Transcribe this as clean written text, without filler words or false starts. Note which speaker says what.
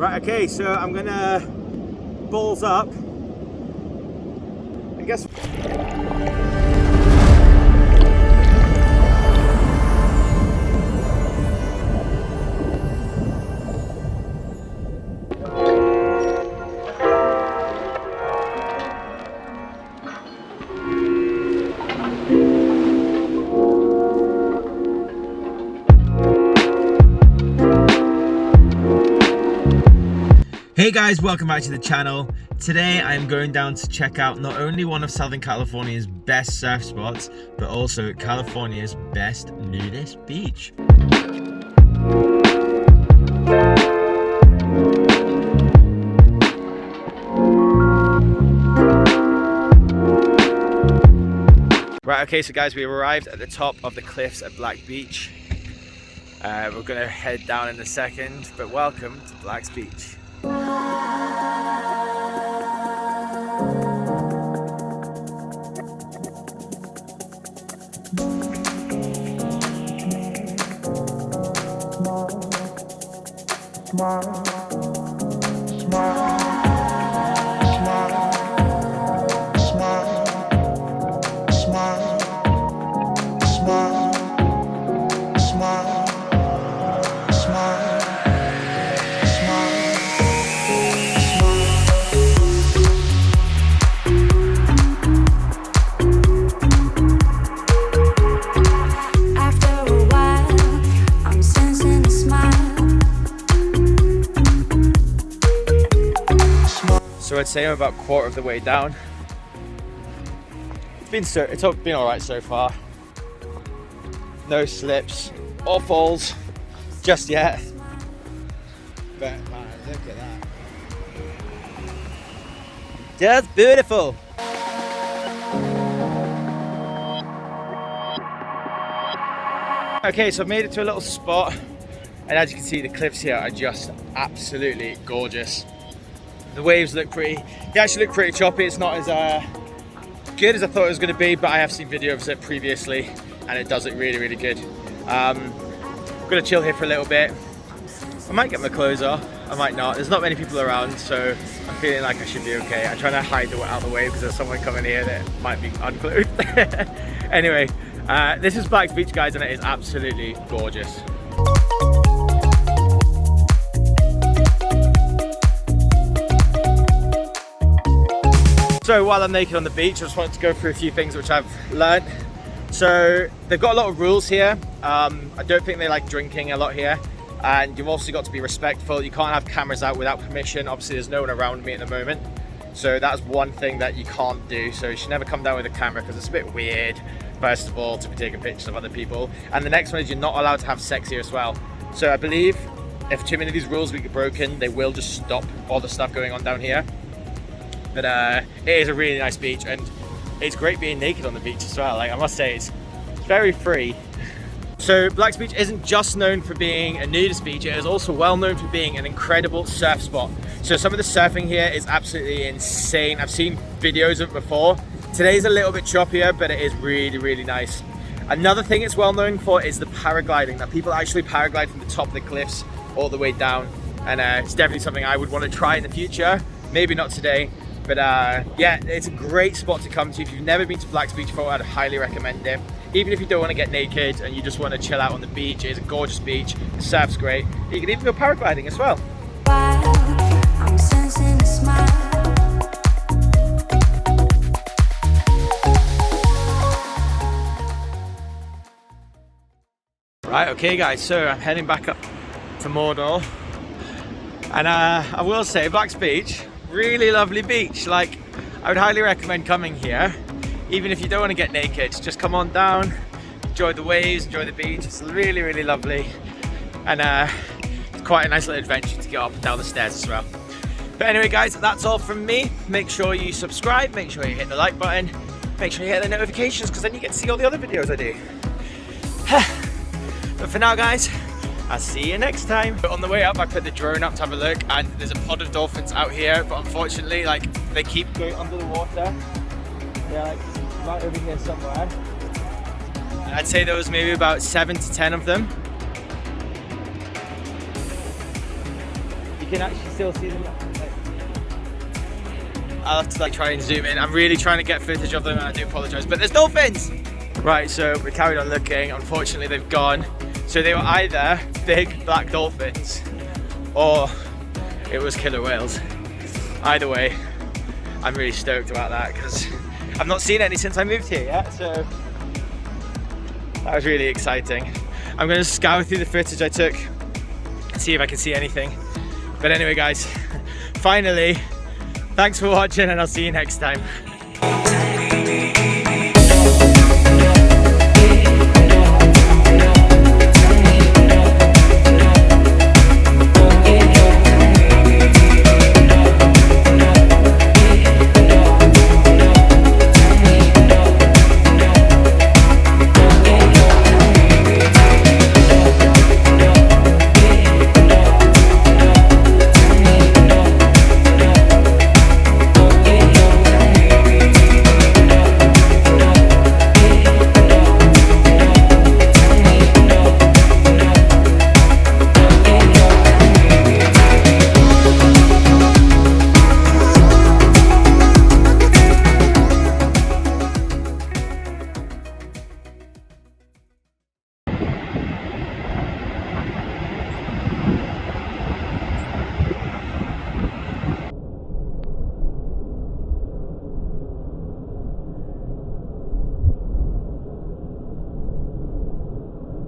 Speaker 1: Right, okay, so I'm gonna balls up. I guess. Hey guys, welcome back to the channel. Today I am going down to check out not only one of Southern California's best surf spots, but also California's best nudist beach. Right, okay, so guys, we arrived at the top of the cliffs at Black Beach. We're gonna head down in a second, but welcome to Black's Beach. So I'd say I'm about a quarter of the way down. It's been all right so far. No slips or falls just yet. But man, look at that. Just beautiful. Okay, so I've made it to a little spot, and as you can see, the cliffs here are just absolutely gorgeous. The waves look pretty, they actually look pretty choppy. It's not as good as I thought it was going to be, but I have seen videos of it previously and it does look really, really good. I'm going to chill here for a little bit. I might get my clothes off, I might not. There's not many people around, so I'm feeling like I should be okay. I'm trying to hide out of the way because there's someone coming here that might be unclothed. Anyway, this is Black's Beach, guys, and it is absolutely gorgeous. So while I'm naked on the beach, I just wanted to go through a few things which I've learned. So they've got a lot of rules here. I don't think they like drinking a lot here. And you've also got to be respectful. You can't have cameras out without permission. Obviously there's no one around me at the moment. So that's one thing that you can't do. So you should never come down with a camera because it's a bit weird, first of all, to be taking pictures of other people. And the next one is you're not allowed to have sex here as well. So I believe if too many of these rules get broken, they will just stop all the stuff going on down here. But it is a really nice beach, and it's great being naked on the beach as well. Like, I must say, it's very free. So Black's Beach isn't just known for being a nudist beach, it is also well known for being an incredible surf spot. So some of the surfing here is absolutely insane. I've seen videos of it before. Today's a little bit choppier, but it is really, really nice. Another thing it's well known for is the paragliding. Now, people actually paraglide from the top of the cliffs all the way down, and it's definitely something I would want to try in the future. Maybe not today. But yeah, it's a great spot to come to. If you've never been to Black's Beach before, I'd highly recommend it. Even if you don't want to get naked and you just want to chill out on the beach, it's a gorgeous beach, the surf's great. You can even go paragliding as well. I'm sensing a smile. Right, okay guys, so I'm heading back up to Mordor. And I will say, Black's Beach, really lovely beach. Like, I would highly recommend coming here, even if you don't want to get naked. Just come on down, enjoy the waves, enjoy the beach. It's really, really lovely, and it's quite a nice little adventure to get up and down the stairs as well. But anyway guys, that's all from me. Make sure you subscribe, make sure you hit the like button, make sure you hit the notifications, because then you get to see all the other videos I do. But for now guys, I'll see you next time. But on the way up, I put the drone up to have a look, and there's a pod of dolphins out here, but unfortunately, like, they keep going under the water. They're like right over here somewhere. And I'd say there was maybe about 7 to 10 of them. You can actually still see them. I'll have to like try and zoom in. I'm really trying to get footage of them and I do apologise, but there's dolphins! Right, so we carried on looking. Unfortunately, they've gone. So they were either big black dolphins or it was killer whales. Either way, I'm really stoked about that because I've not seen any since I moved here yet, so that was really exciting. I'm going to scour through the footage I took and see if I can see anything. But anyway guys, finally, thanks for watching and I'll see you next time.